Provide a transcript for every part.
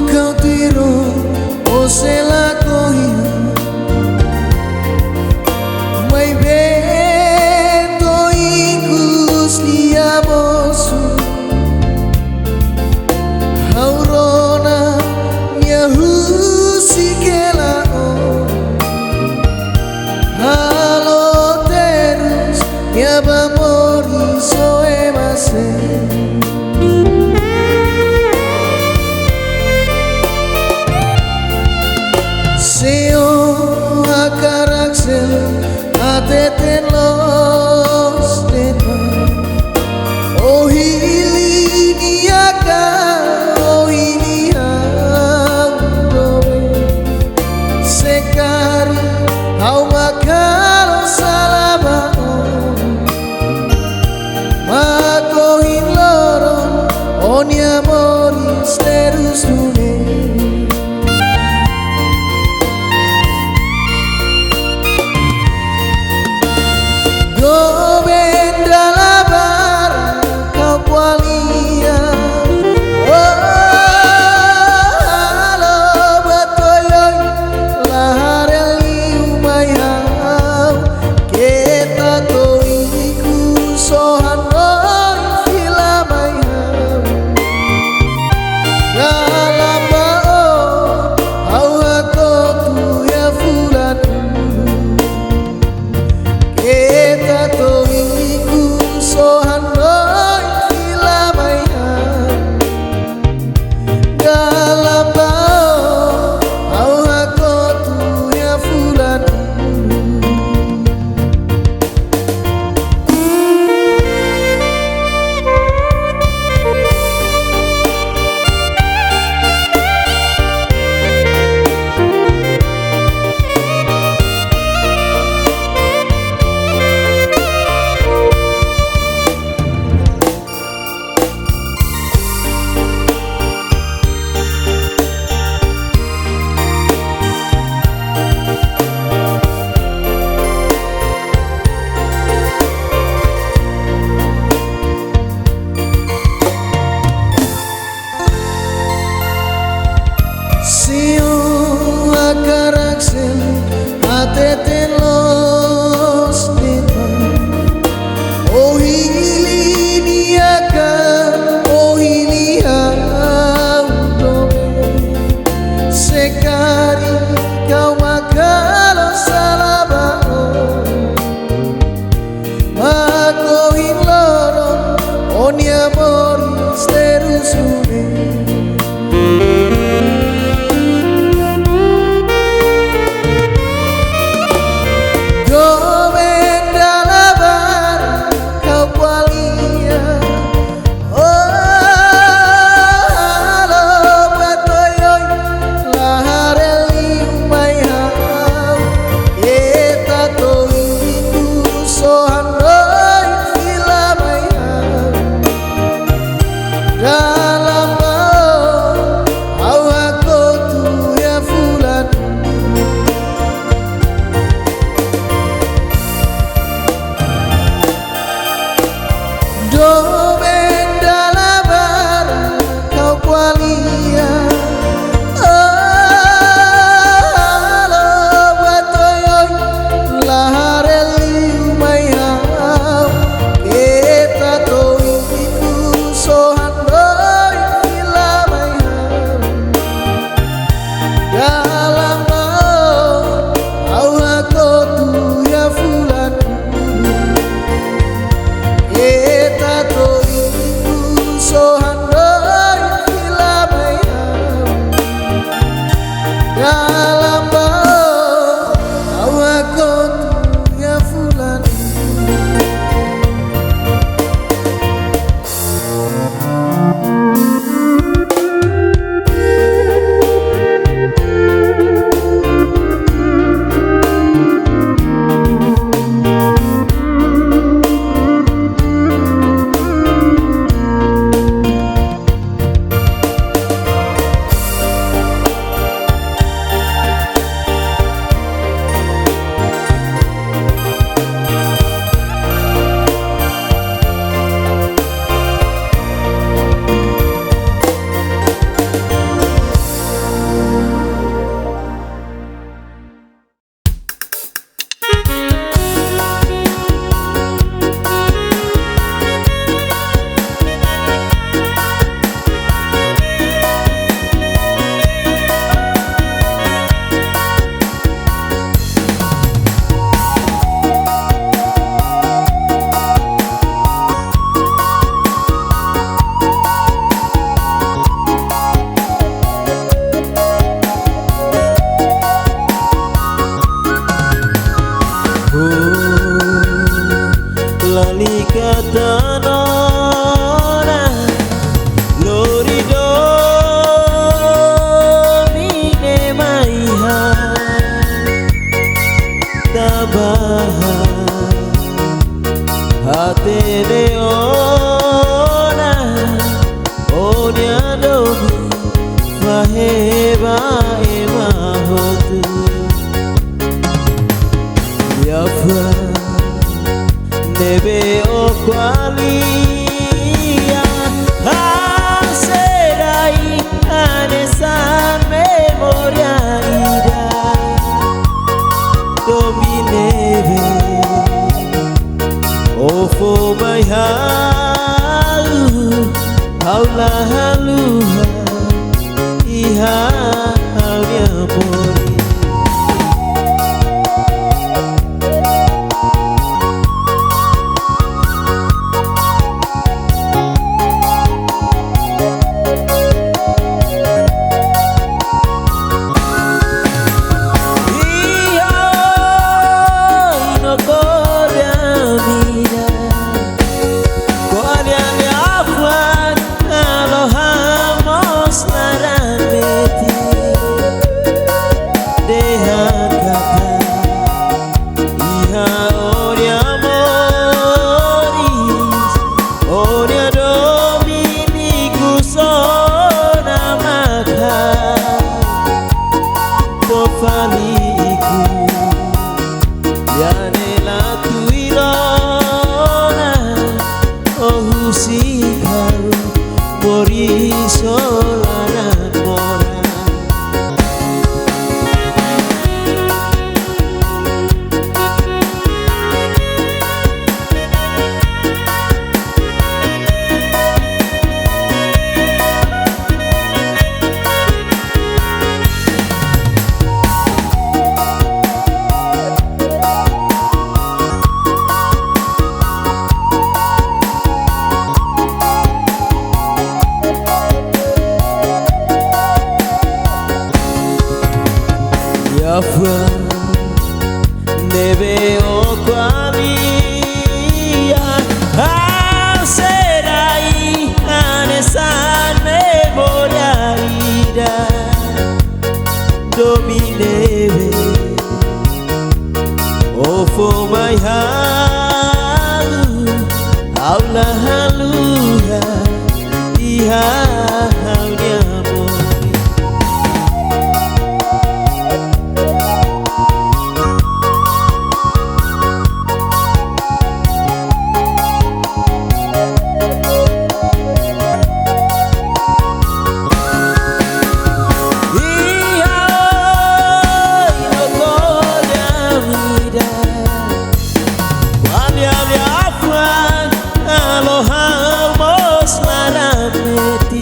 Kau tiru se la cogía mai vento incus liamosu aurona mia husi que la halo terus mia bamori so emase Seo a caraxel a teten los temas O hili niaka o hili andobe Sekari au makalo salama Makohin lo tambahan hati leona onya dobi faheba ema hotu yafa nebe okwalia haserai anesan memoria ida dominebe oh for my heart haula haluha iha haunya mori faliku yanela tuirona ohusikaru morisolanan mora Yafa nebe okwalia haserai anesan memoria ida dominebe oh for my heart aula haluha iha haunya aloha mos marameti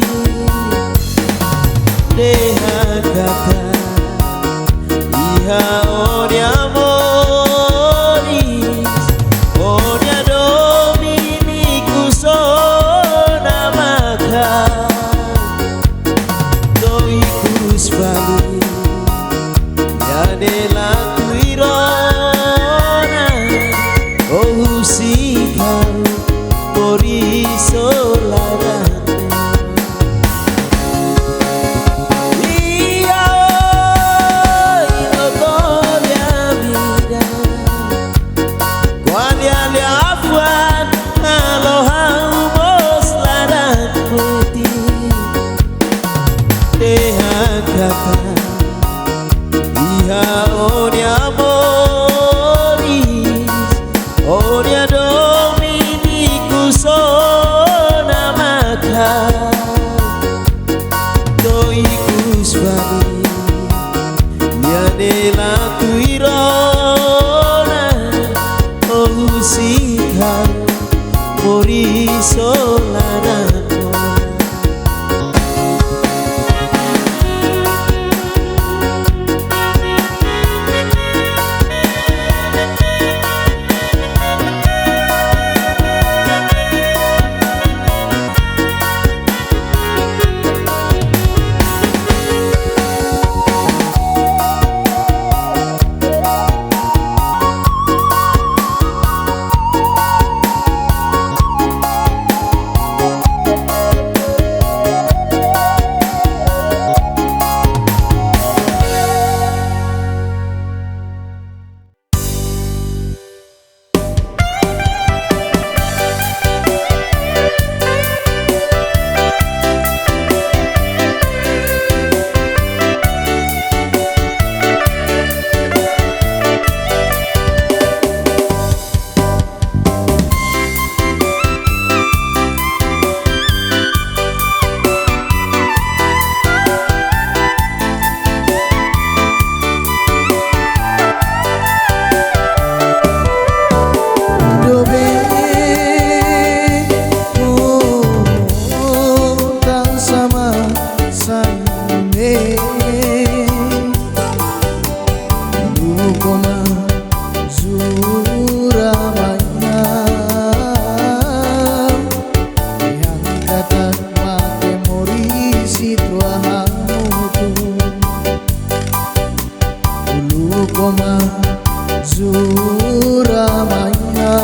ramaya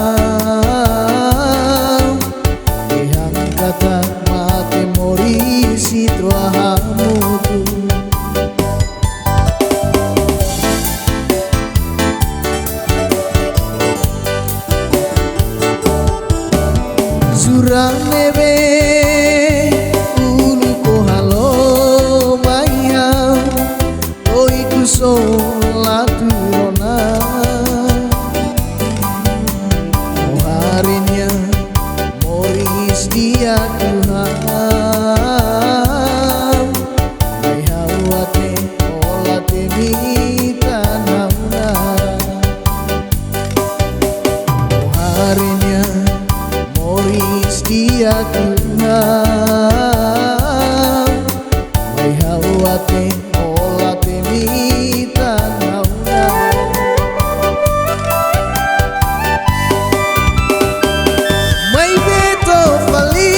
Ehang kata mate mori sitro hamutu Suranebe ulu ko halo maya oiku solatu rona oh harinya moris dia Tuhan mai hawate olate mita nauna oh harinya moris dia Tuhan mai hawate olate mita nauna mai beto fali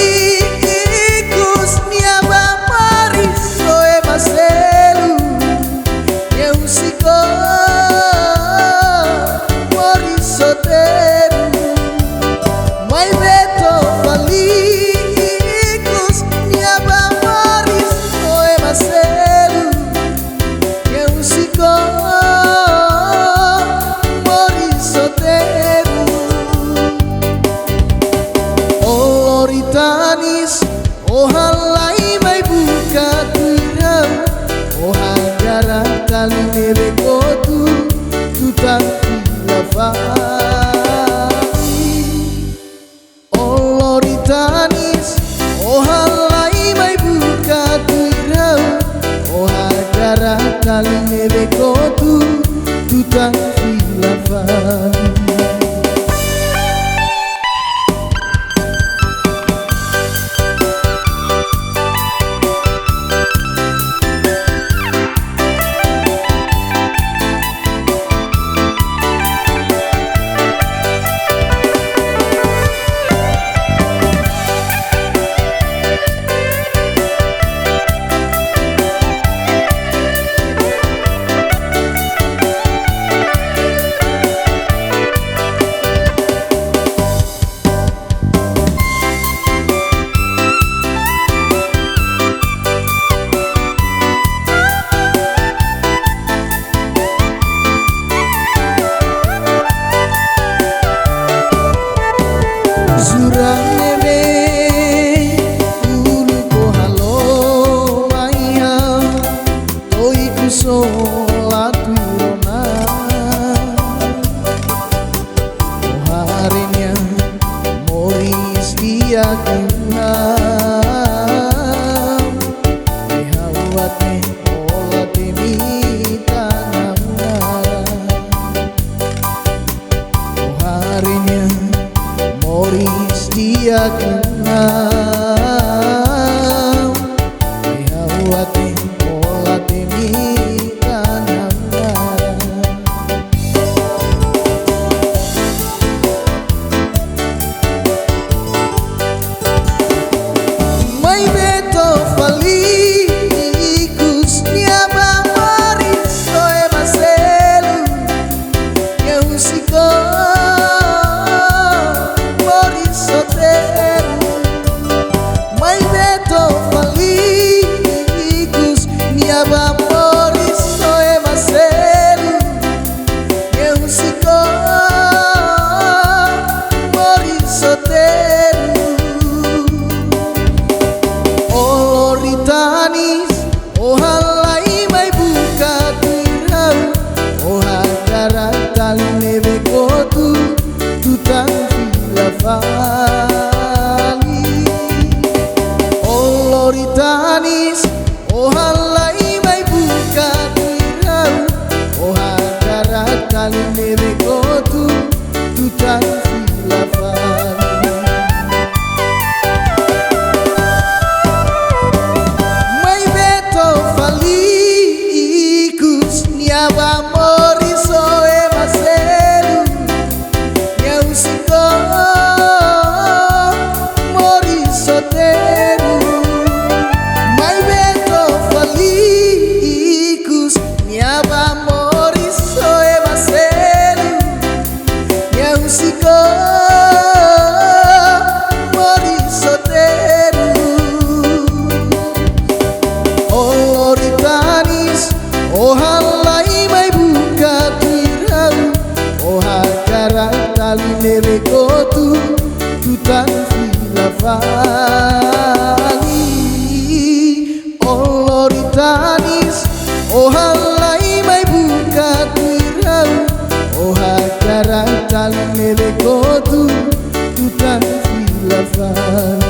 ikus niaba maris soe maselu yang siko moris soteru mai beto fali ikus niaba maris soe maselu yang siko moris soteru oloritanis oh halai mai buka tirau oh hagara kali nebe kotu tutang lafai oloritanis oh halai mai buka tirau oh hagara kali nebe kotu tutang lafai Suranebe ulu ko halo maya oiku solatu rona oh harinya moris dia Tuhan mai hawate olate mita namunara oh harinya moris dia Tuhan mai hawate olate mita namunara mai beto fali ikus niaba maris soe maselu yang siko moris soteru mai beto fali ikus niaba moris soe maselu yang siko moris soteru oloritanis oh halai mai buka tirau oh hagara kali nebe kotu tutang lafali oloritanis oh halai mai buka tirau oh hagara kali nebe kotu tutang lafali mai beto fali ikus niaba moris soe maselu yang siko moris soteru mai beto fali ikus niaba moris soe maselu tali nerekotu tutan filafali oloritanis oh halai mai buka tirau oh hakaran tali nerekotu tutan filafali.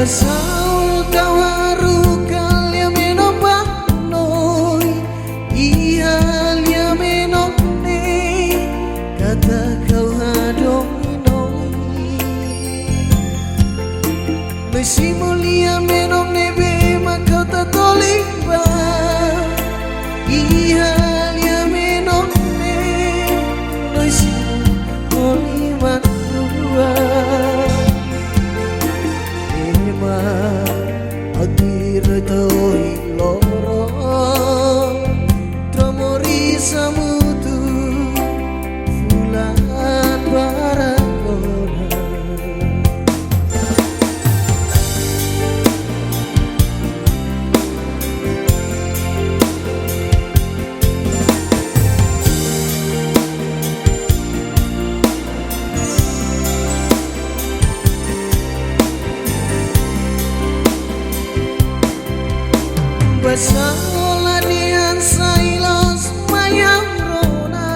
Basaul kau haru kalia menopang noi ihalia menokne kata kau hadomi noi mesi mulia menokne be makau tatoliba ihalia menokne noi si mulia dua Adir toi loro Tromori samutu Fulan barakona Basaola dian sailos mayang rona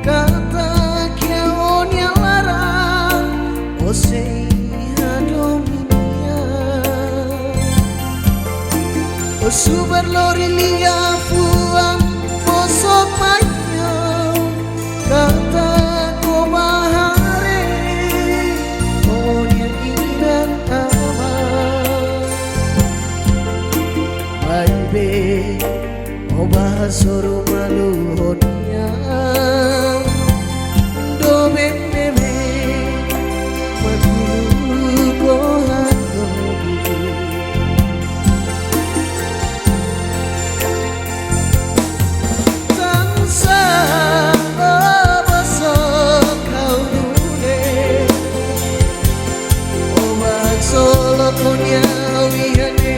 kata kia onya larang osei hadominia osubar lori lia puang bosok mayang kata ko bahare onya inan Baby, oba soro malu honia, do bebe, magulu kohan dobi. Tansa oba sok kau dule, oba solo konya wihane.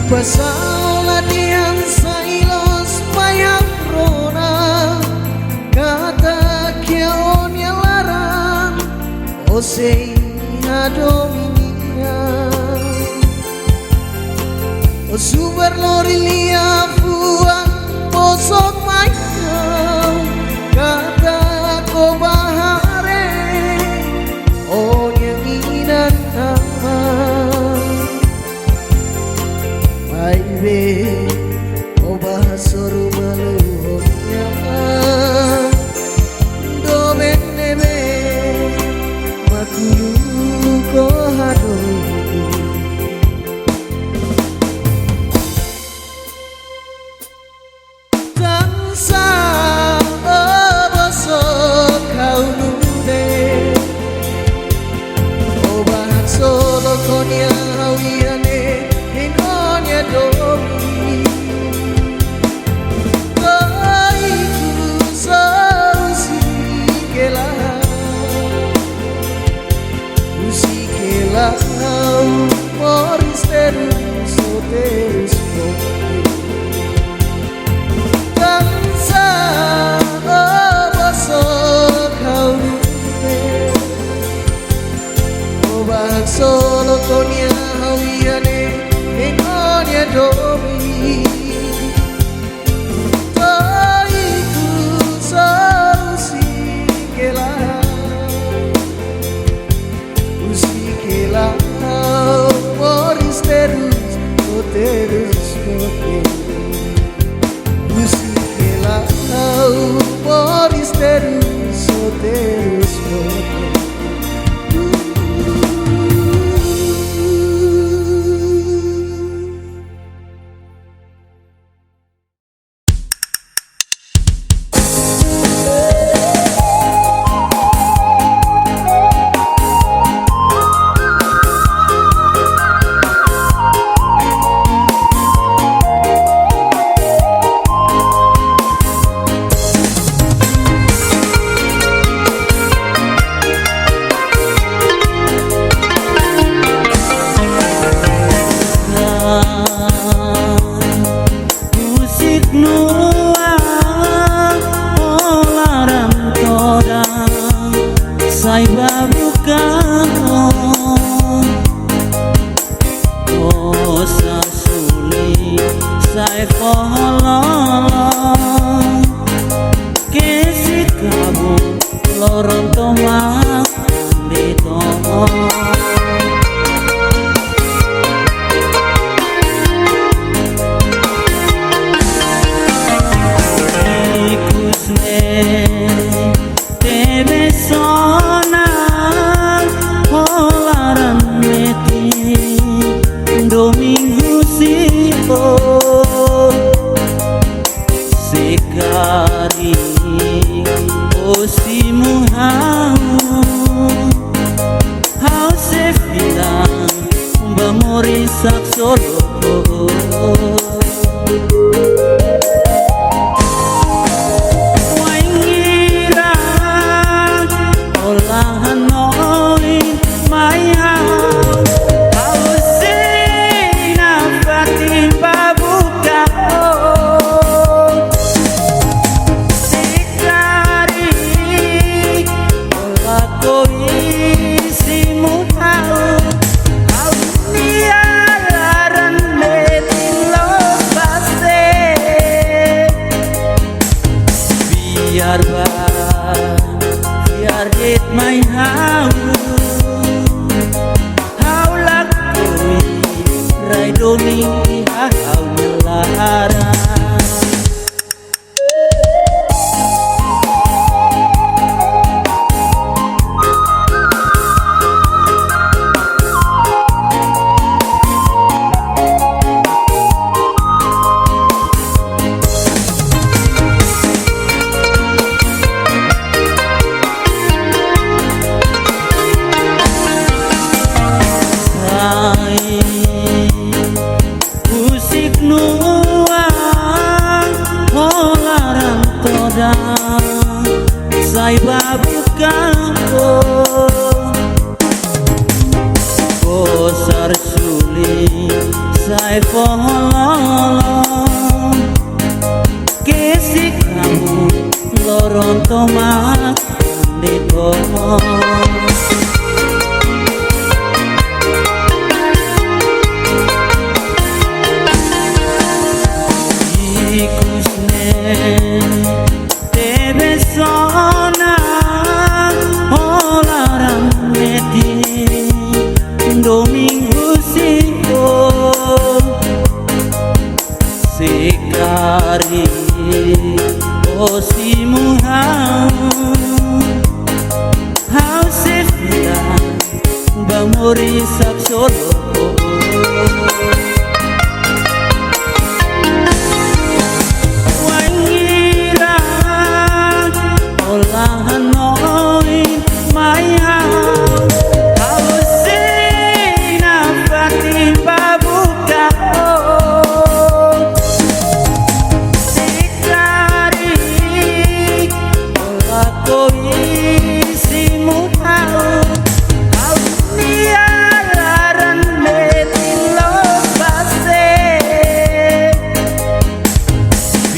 Basaola dian sailos mayang rona kata kia onya larang osei hadominia osubar lori lia fuang bosok mayang kata ko bahare onya inan nama Baby, oba soru malunya, do benebe, makulu ko hado. Tang sai fololong kesi kamu lorong tomak di tomo ikusne tebe sona holaran meti domingo sipo sekali osimu hau se bilang bamori sak solo waingira olahan noi my house hau se nafati babuka biar it my house how lakoi rai doni how melara musik nuang holaran toda sai babu kampo kosar suli sai fololong kesi kamu loron tomak di tomo tebe sona holaran meti domingo sipo sekari osimu hau se bilang bamori sak solo olahan noi my house hau se nafati babuka sekari olakoi simu hau nialaran meti lopase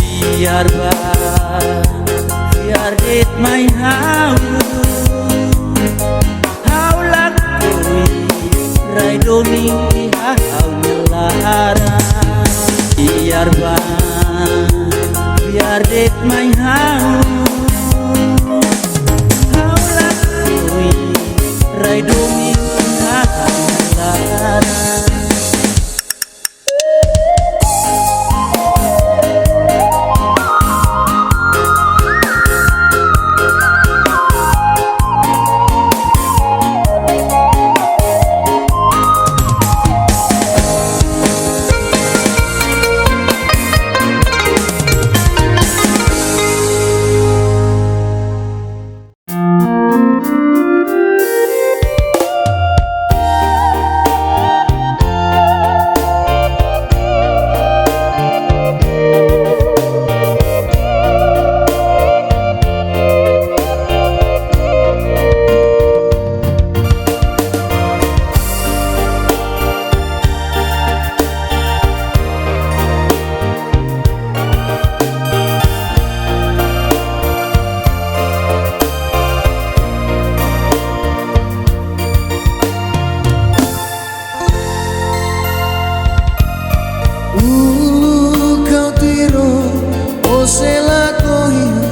biar it my house how lakoi rai doni how melara biar it my house how lakoi rai doni how melara você la corrida.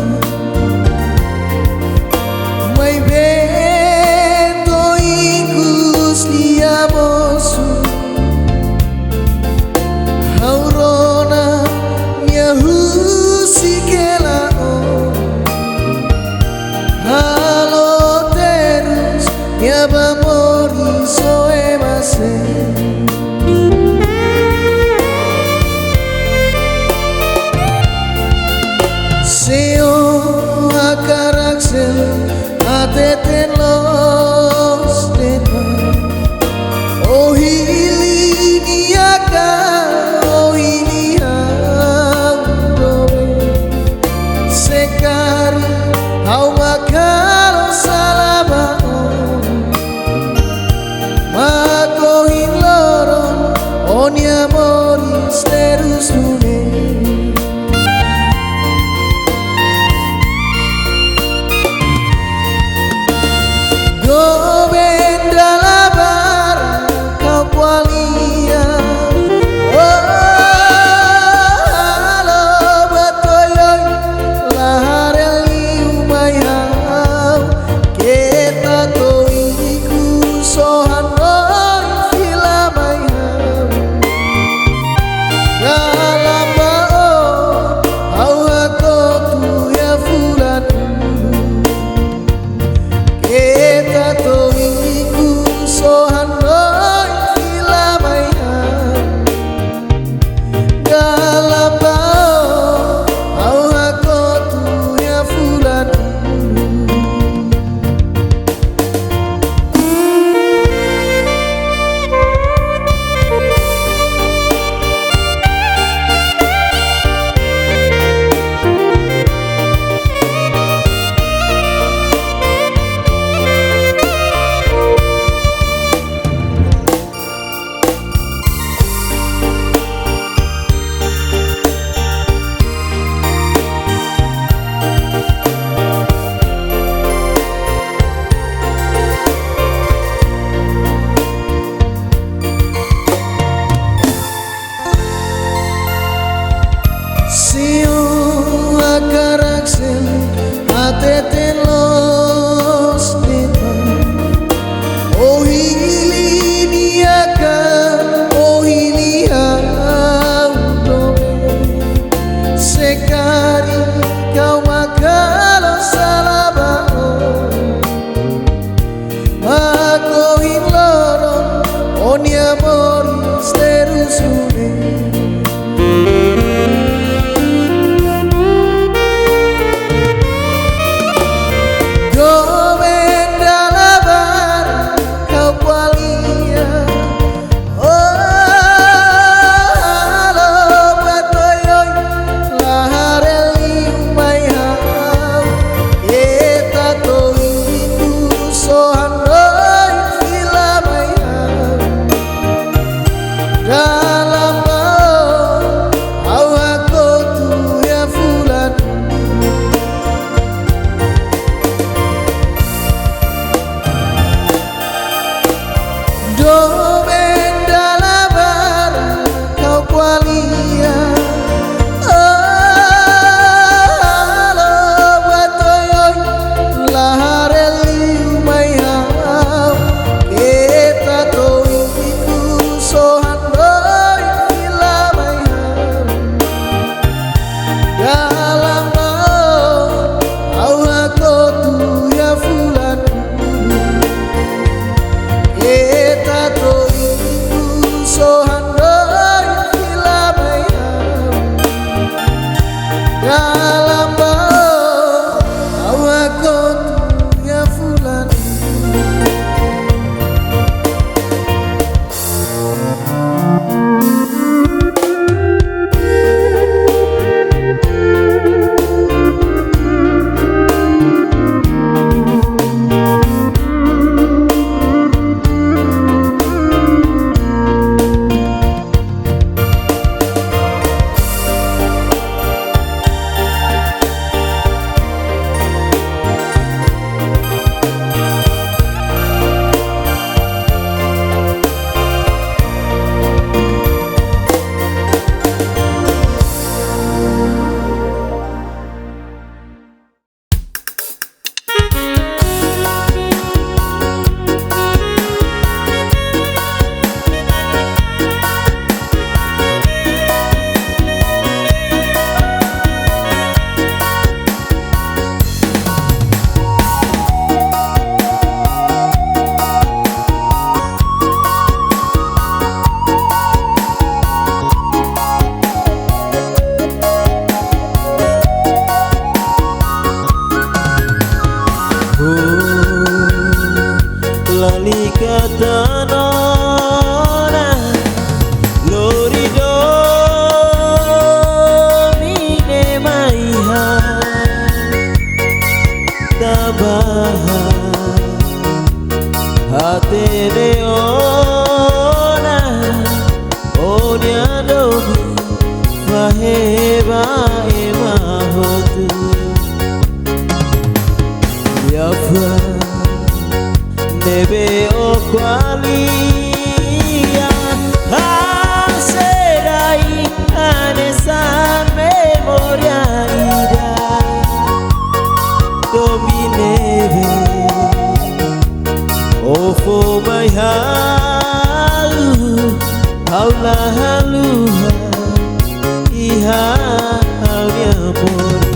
Mai vento incus dia moço, aurona minha rusi que la halo terus minha bamori so emase. Seo akaraksel ateten los depan. Oh hili niaka, oh hili handobe. Sekari au makalo salabao, makohin loron oni amoris terus dunia. Ateten los depan. Oh hili niaka, oh hili handobe. Sekari kau makalo salabao, makohin loron oni amoris terus dunia. Aula haluha iha aulia mori.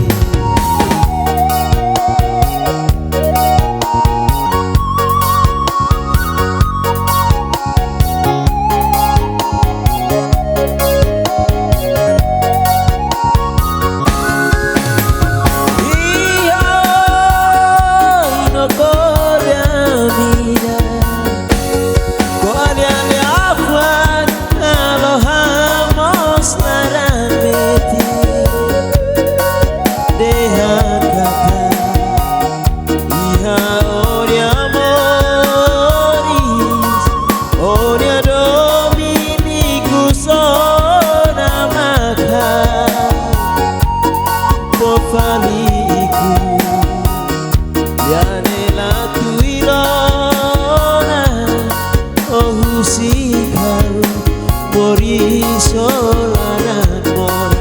Mori solaran mora.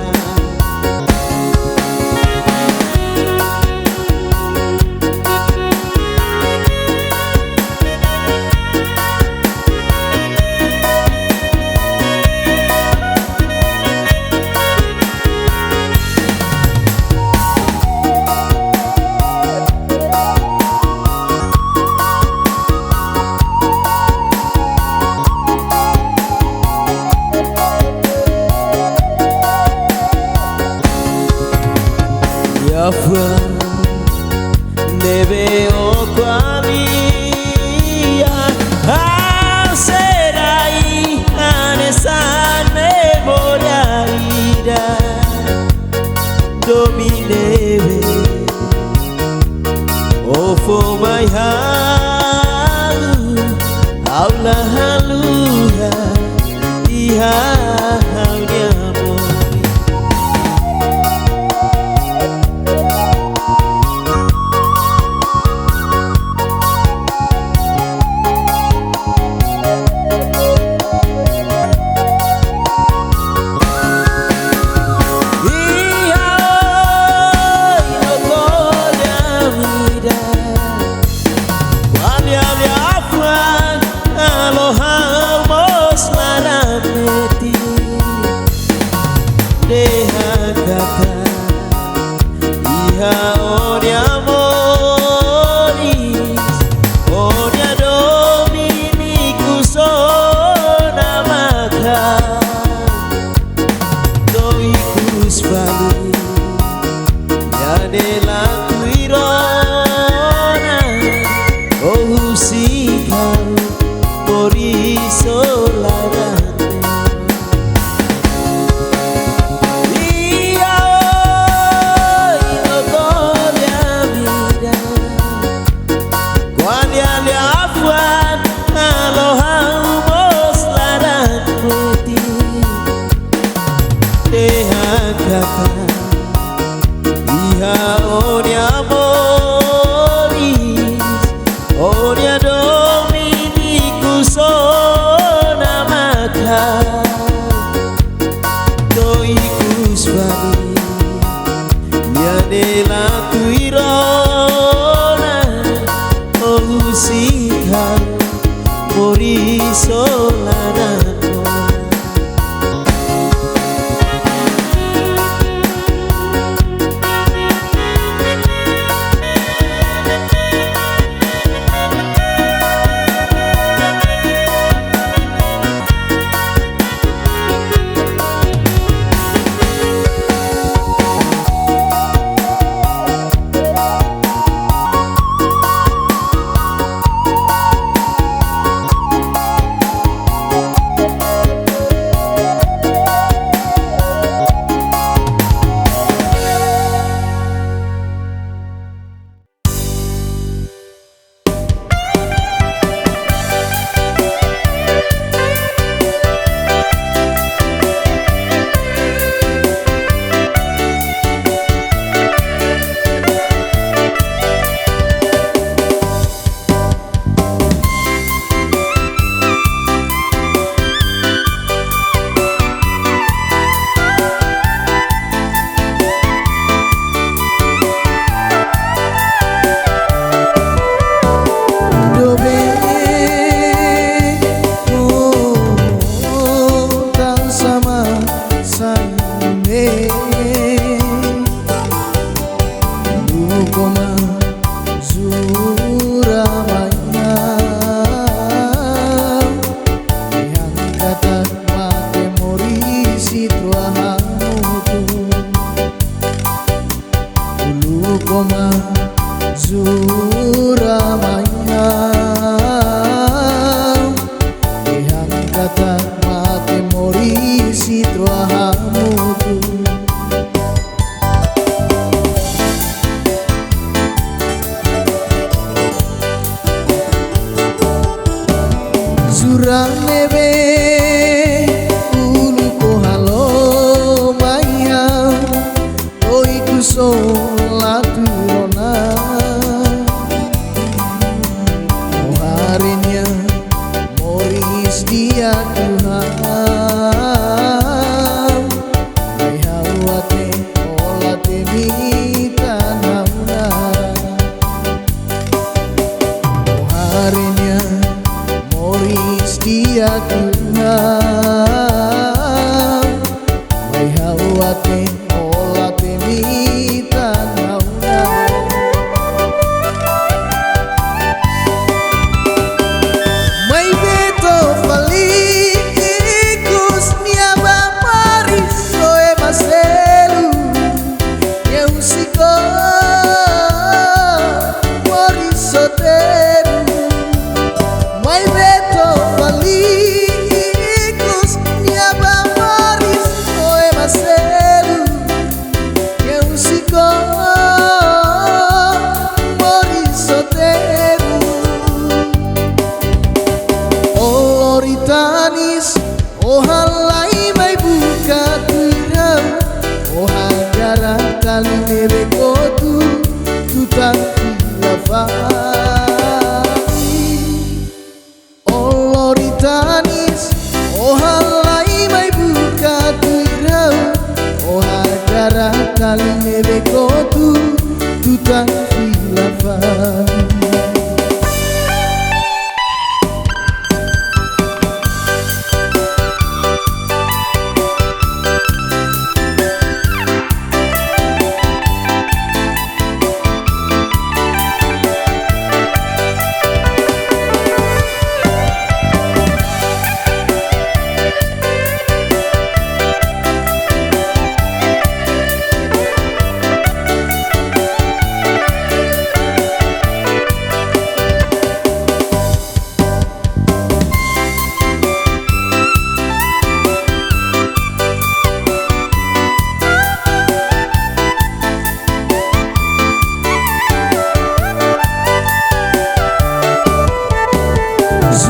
kata mate morisi tuahamutu ulu koma Suramaya ehang kata mate morisi tuahamutu Suranebe ulu ko halo maya oiku solaturona oh harinya moris dia Tuhan mai hawate olate mita naunara oh harinya moris dia Tuhan mai hawate olate mita naunara mai beto fali ikus niaba maris soe maselu yang siko moris soteru mai beto fali ikus niaba maris soe maselu yang siko moris soteru Oloritanis oh halai mai buka tirau oh hagara kali nebe kotu tutang lafai Oloritanis oh halai mai buka tirau oh hagara kali nebe kotu tutang lafai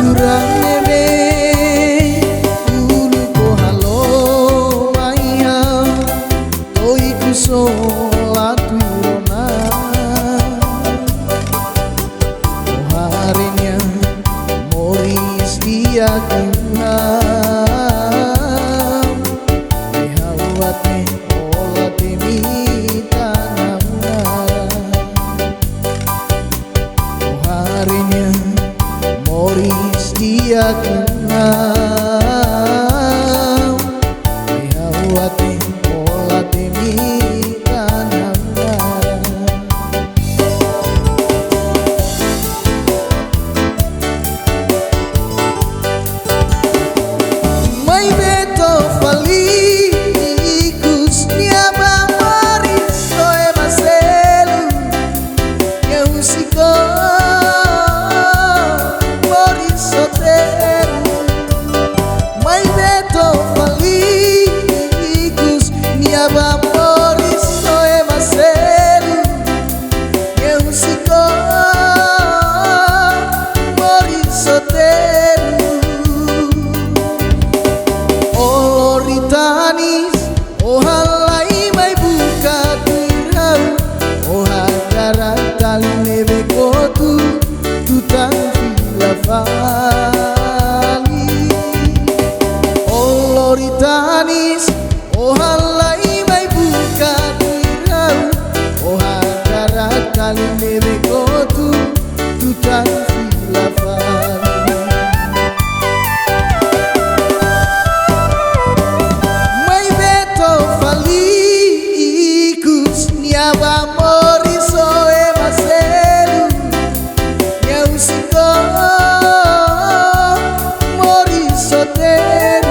Suranebe ulu ko halo maya oiku solaturona oh harinya moris dia Tuhan mai hawate olate mita naunara oh harinya moris dia Tuhan mai hawate olate mita naunara mai beto fali ikus niaba maris soe maselu yang siko moris soteru mai beto fali ikus niaba moris soe maselu yang siko moris soteru Oloritanis oh halai mai buka tirau oh hagara kali nebe kotu tutang lafali Oloritanis oh halai mai buka tirau oh hagara kali nebe kotu tutang lafali mai beto fali ikus niaba moris soe maselu yang siko moris soteru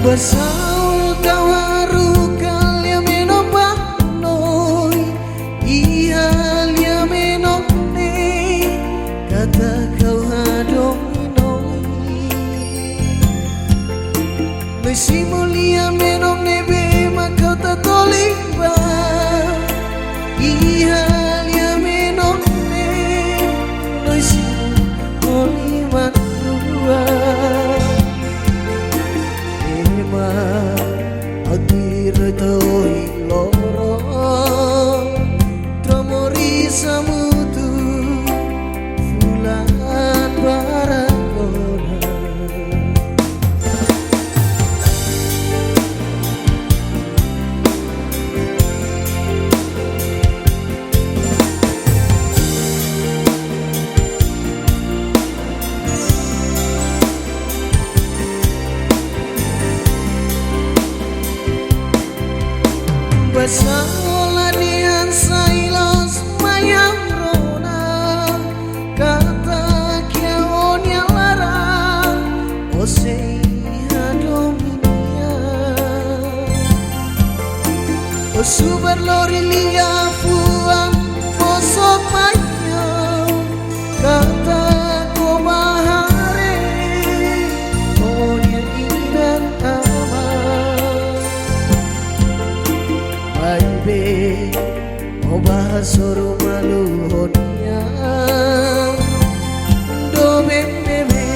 Basaul kau haru kalia menopang noi ihalia menopne kata kau hadong noi Mesi mulia menopne be makau tatoliba ihalia menopne noi si mulia tua Adir toi loro Tromori samutu Fulan barakona Basaola dian sailos mayang rona kata kia onya larang osei hadominia osubar lori lia puang bosok mayang kata ko bahare onya inan Baby, obah suruh malu honia, do bebe,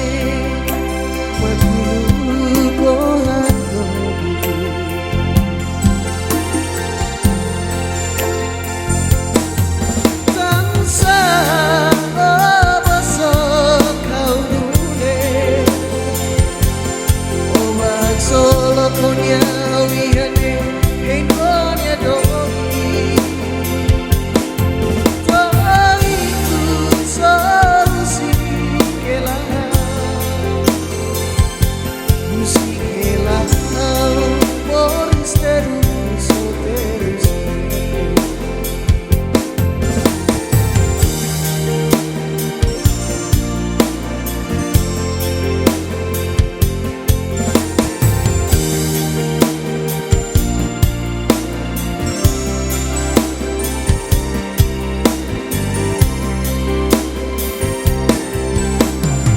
madulu kohan dobi. Tansa obah kau dule, obah solo konya wihane.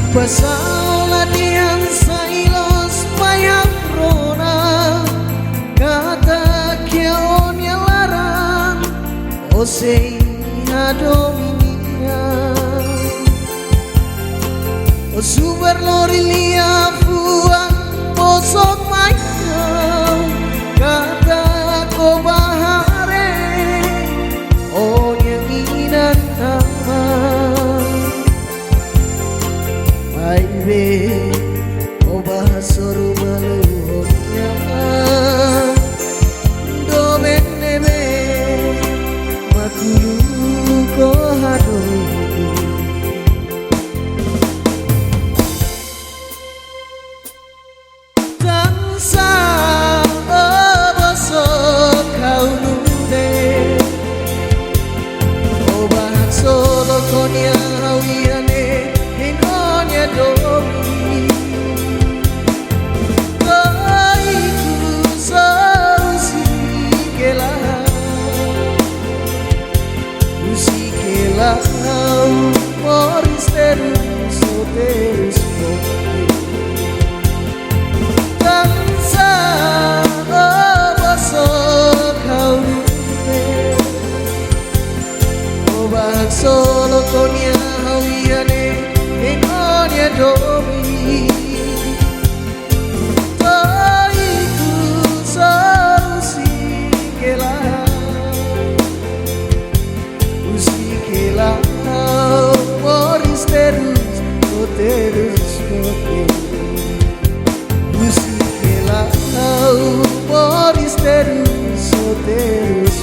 Basaola dian sailos mayang rona kata kia onya larang osei hadominia osubar lori lia fuang bosok mayang kata ko bahare onya inan nama Baby, obah suruh malunya, do bebe, makulu ko hado. Tansa obosok kau nude, obah solo konya hawiane. Domi Kaiku sausikela Usikela Moris terus terus Tansa obosok kau nude Obah solo konya hawiane Inonya domi Taiku sausikela Usikela Moris terus terus Usikela Moris terus terus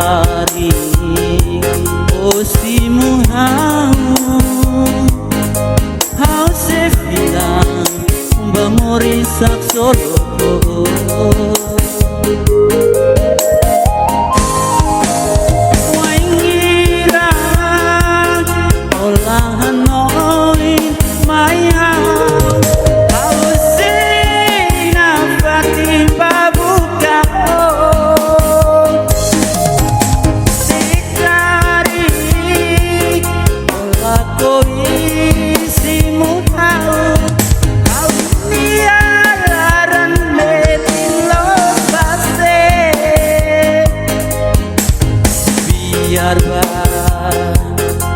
kari osimu hau se bilang bamori sak solo waingira olahan noin maya hau se nafati babuka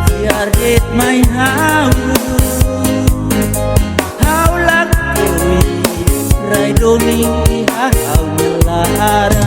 biar dit mai hau lakoi rai doni hau melara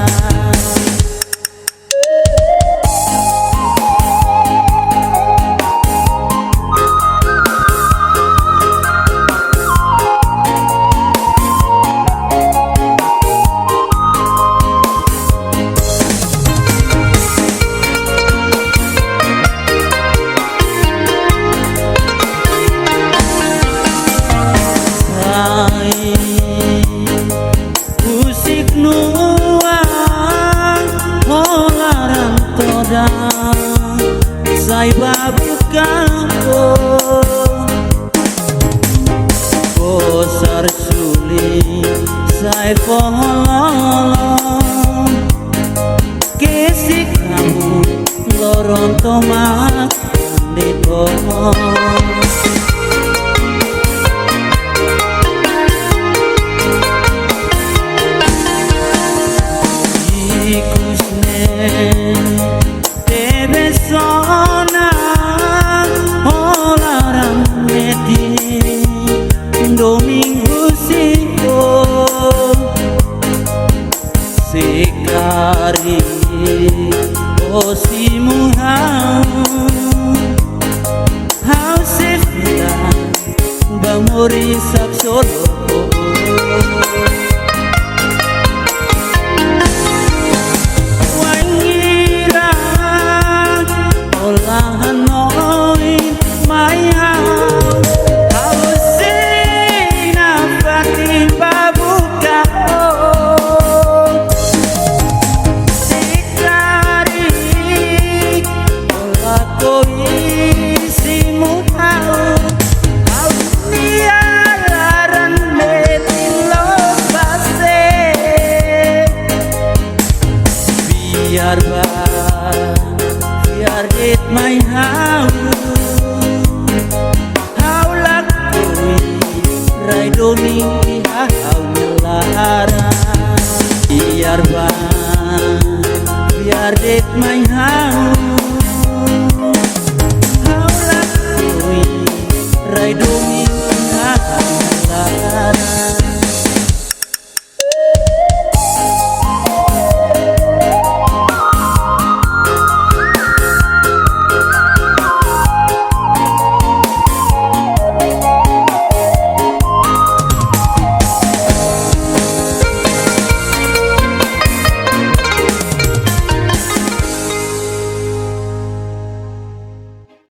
musik nuang holarang toda sai babu kampo kosar suli sai pololong kesik kamu loron tomak deko domingo sigo sekari osimu hau sefila bamori sak solo wangira olahan noin maya biar dit mai hau lakoi rai doni hau melara biar dit mai hau